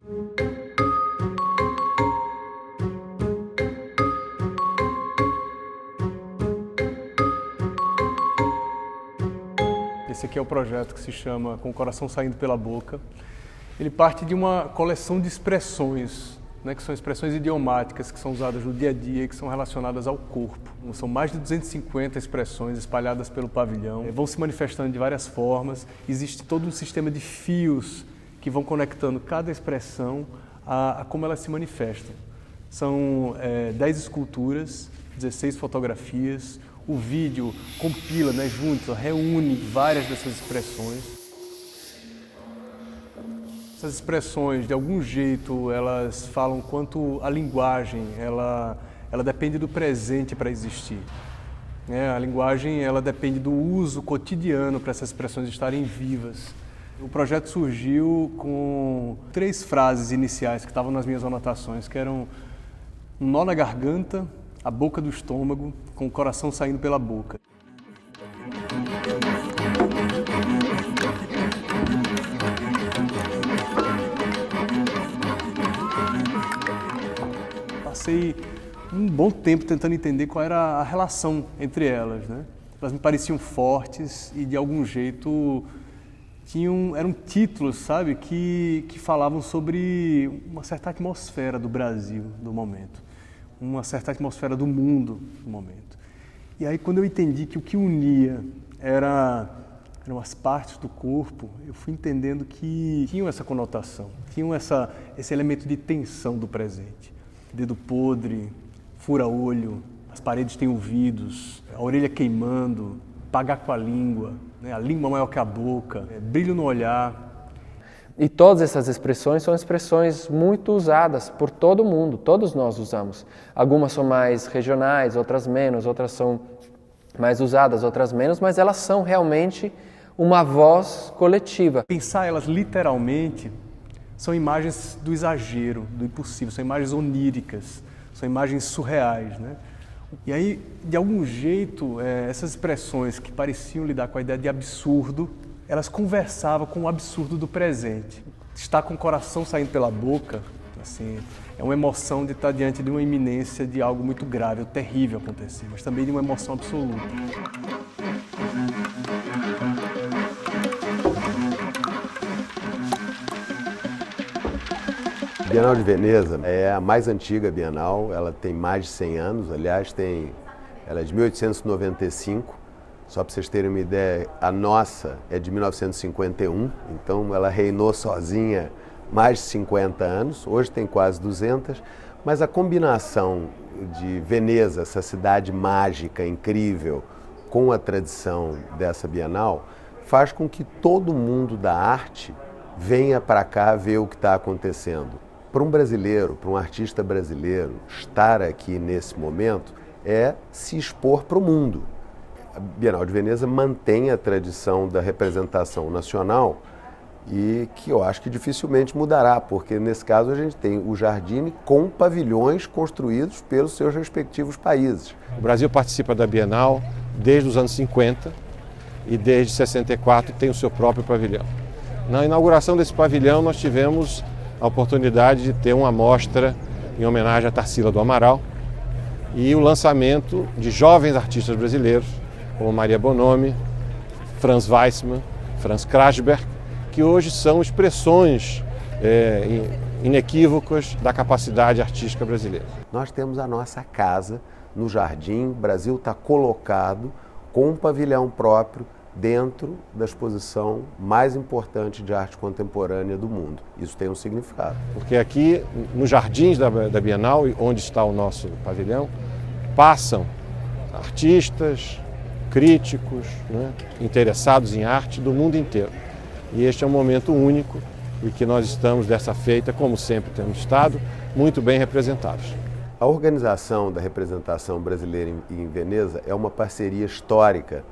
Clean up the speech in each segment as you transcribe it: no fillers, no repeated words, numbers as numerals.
Esse aqui é o projeto que se chama Com o Coração Saindo pela Boca. Ele parte de uma coleção de expressões, né, que são expressões idiomáticas que são usadas no dia a dia e que são relacionadas ao corpo. São mais de 250 expressões espalhadas pelo pavilhão. Vão se manifestando de várias formas. Existe todo um sistema de fios que vão conectando cada expressão a como elas se manifestam. São 10 esculturas, 16 fotografias. O vídeo compila, né, junta, reúne várias dessas expressões. Essas expressões, de algum jeito, elas falam quanto a linguagem, ela depende do presente para existir. A linguagem, ela depende do uso cotidiano para essas expressões estarem vivas. O projeto surgiu com 3 frases iniciais que estavam nas minhas anotações, que eram um nó na garganta, a boca do estômago, com o coração saindo pela boca. Passei um bom tempo tentando entender qual era a relação entre elas, né? Elas me pareciam fortes e, de algum jeito, eram títulos, sabe, que falavam sobre uma certa atmosfera do Brasil, do momento. Uma certa atmosfera do mundo no momento. E aí, quando eu entendi que o que unia eram as partes do corpo, eu fui entendendo que tinham essa conotação, tinham esse elemento de tensão do presente. Dedo podre, fura-olho, as paredes têm ouvidos, a orelha queimando, pagar com a língua, né? A língua maior que a boca, brilho no olhar. E todas essas expressões são expressões muito usadas por todo mundo, todos nós usamos. Algumas são mais regionais, outras menos, outras são mais usadas, outras menos, mas elas são realmente uma voz coletiva. Pensar elas literalmente são imagens do exagero, do impossível, são imagens oníricas, são imagens surreais, né? E aí, de algum jeito, essas expressões que pareciam lidar com a ideia de absurdo, elas conversavam com o absurdo do presente. Estar com o coração saindo pela boca, assim, é uma emoção de estar diante de uma iminência de algo muito grave, terrível acontecer, mas também de uma emoção absoluta. A Bienal de Veneza é a mais antiga Bienal, ela tem mais de 100 anos, aliás, ela é de 1895. Só para vocês terem uma ideia, a nossa é de 1951, então ela reinou sozinha mais de 50 anos, hoje tem quase 200, mas a combinação de Veneza, essa cidade mágica, incrível, com a tradição dessa Bienal, faz com que todo mundo da arte venha para cá ver o que está acontecendo. Para um brasileiro, para um artista brasileiro, estar aqui nesse momento é se expor para o mundo. A Bienal de Veneza mantém a tradição da representação nacional e que eu acho que dificilmente mudará, porque nesse caso a gente tem o Jardine com pavilhões construídos pelos seus respectivos países. O Brasil participa da Bienal desde os anos 50 e desde 64 tem o seu próprio pavilhão. Na inauguração desse pavilhão nós tivemos a oportunidade de ter uma mostra em homenagem a Tarsila do Amaral e o lançamento de jovens artistas brasileiros, como Maria Bonomi, Franz Weissmann, Franz Krasberg, que hoje são expressões inequívocas da capacidade artística brasileira. Nós temos a nossa casa no Jardim, o Brasil está colocado com um pavilhão próprio dentro da exposição mais importante de arte contemporânea do mundo. Isso tem um significado. Porque aqui, nos jardins da Bienal, onde está o nosso pavilhão, passam artistas, críticos, né, interessados em arte do mundo inteiro. E este é um momento único em que nós estamos dessa feita, como sempre temos estado, muito bem representados. A organização da representação brasileira em Veneza é uma parceria histórica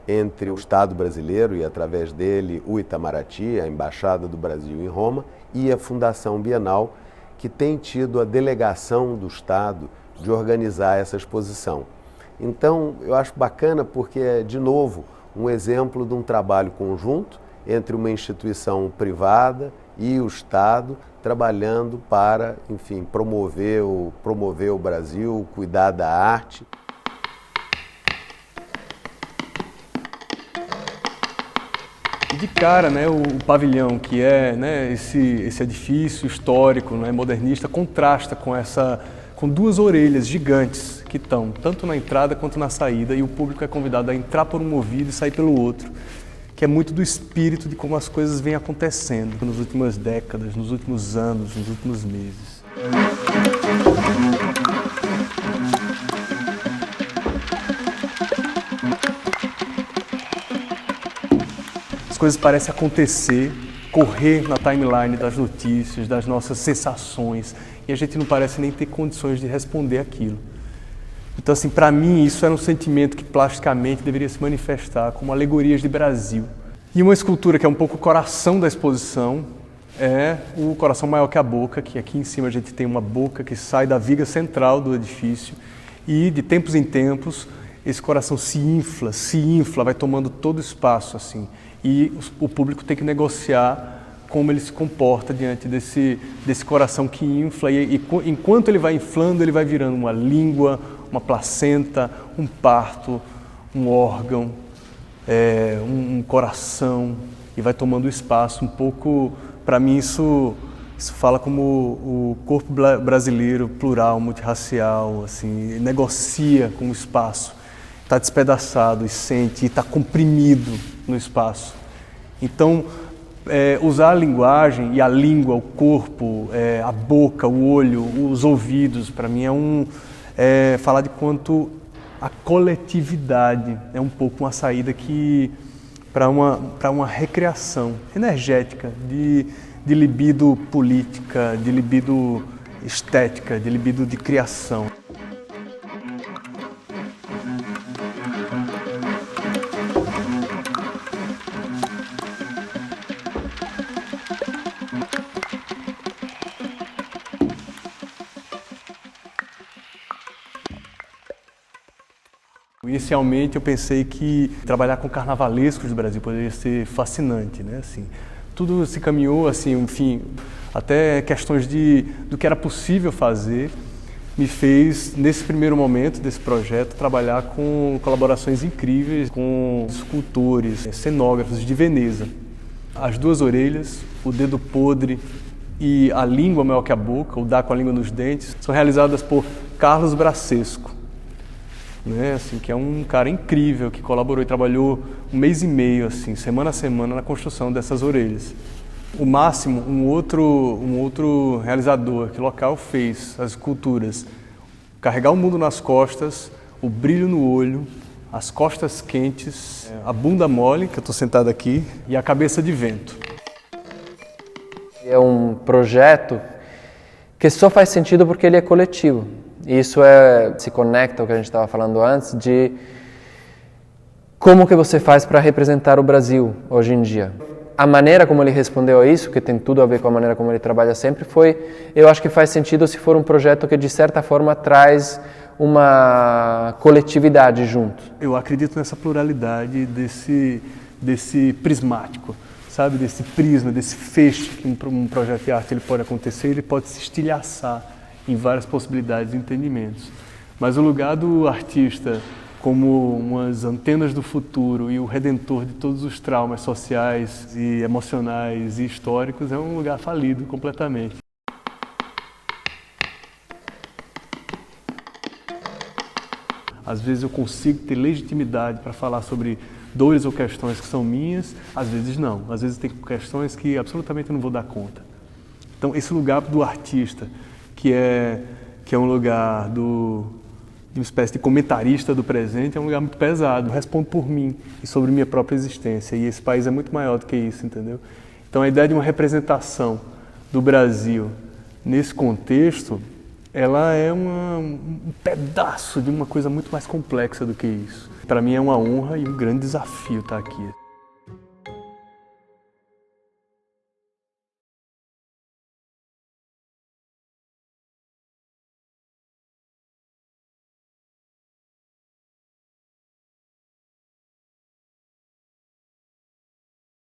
entre o Estado brasileiro e, através dele, o Itamaraty, a Embaixada do Brasil em Roma, e a Fundação Bienal, que tem tido a delegação do Estado de organizar essa exposição. Então, eu acho bacana porque é, de novo, um exemplo de um trabalho conjunto entre uma instituição privada e o Estado trabalhando para, enfim, promover o Brasil, cuidar da arte. E de cara, né, o pavilhão, que é, né, esse edifício histórico, né, modernista, contrasta com duas orelhas gigantes que estão tanto na entrada quanto na saída, e o público é convidado a entrar por um ouvido e sair pelo outro, que é muito do espírito de como as coisas vêm acontecendo nas últimas décadas, nos últimos anos, nos últimos meses. As coisas parecem acontecer, correr na timeline das notícias, das nossas sensações, e a gente não parece nem ter condições de responder aquilo. Então, assim, para mim, isso era um sentimento que plasticamente deveria se manifestar como alegorias de Brasil. E uma escultura que é um pouco o coração da exposição é o Coração Maior que a Boca, que aqui em cima a gente tem uma boca que sai da viga central do edifício, e de tempos em tempos esse coração se infla, vai tomando todo o espaço, assim, e o público tem que negociar como ele se comporta diante desse coração que infla, e enquanto ele vai inflando, ele vai virando uma língua, uma placenta, um parto, um órgão, um coração, e vai tomando espaço um pouco. Para mim isso fala como o corpo brasileiro plural, multirracial, assim, negocia com o espaço, está despedaçado e sente, e está comprimido no espaço. Então, usar a linguagem e a língua, o corpo, a boca, o olho, os ouvidos, para mim é falar de quanto a coletividade é um pouco uma saída para uma recreação energética de libido política, de libido estética, de libido de criação. Inicialmente eu pensei que trabalhar com carnavalescos do Brasil poderia ser fascinante, né? Assim, tudo se caminhou, assim, enfim, até questões do que era possível fazer, me fez, nesse primeiro momento desse projeto, trabalhar com colaborações incríveis com escultores, cenógrafos de Veneza. As duas orelhas, o dedo podre e a língua maior que a boca, o dar com a língua nos dentes, são realizadas por Carlos Bracesco, né, assim, que é um cara incrível, que colaborou e trabalhou 1 mês e meio, assim, semana a semana, na construção dessas orelhas. O Máximo, um outro realizador que local fez as esculturas, carregar o mundo nas costas, o brilho no olho, as costas quentes, a bunda mole, que eu estou sentado aqui, e a cabeça de vento. É um projeto que só faz sentido porque ele é coletivo. Isso se conecta ao que a gente estava falando antes, de como que você faz para representar o Brasil hoje em dia. A maneira como ele respondeu a isso, que tem tudo a ver com a maneira como ele trabalha sempre, eu acho que faz sentido se for um projeto que de certa forma traz uma coletividade junto. Eu acredito nessa pluralidade desse prismático, sabe, desse prisma, desse feixe que um projeto de arte ele pode acontecer, ele pode se estilhaçar em várias possibilidades e entendimentos. Mas o lugar do artista como umas antenas do futuro e o redentor de todos os traumas sociais e emocionais e históricos é um lugar falido completamente. Às vezes eu consigo ter legitimidade para falar sobre dores ou questões que são minhas, às vezes não. Às vezes tem questões que absolutamente eu não vou dar conta. Então esse lugar do artista, que é um lugar de uma espécie de comentarista do presente, é um lugar muito pesado. Eu respondo por mim e sobre minha própria existência, e esse país é muito maior do que isso, entendeu? Então a ideia de uma representação do Brasil nesse contexto, ela é um pedaço de uma coisa muito mais complexa do que isso. Para mim é uma honra e um grande desafio estar aqui.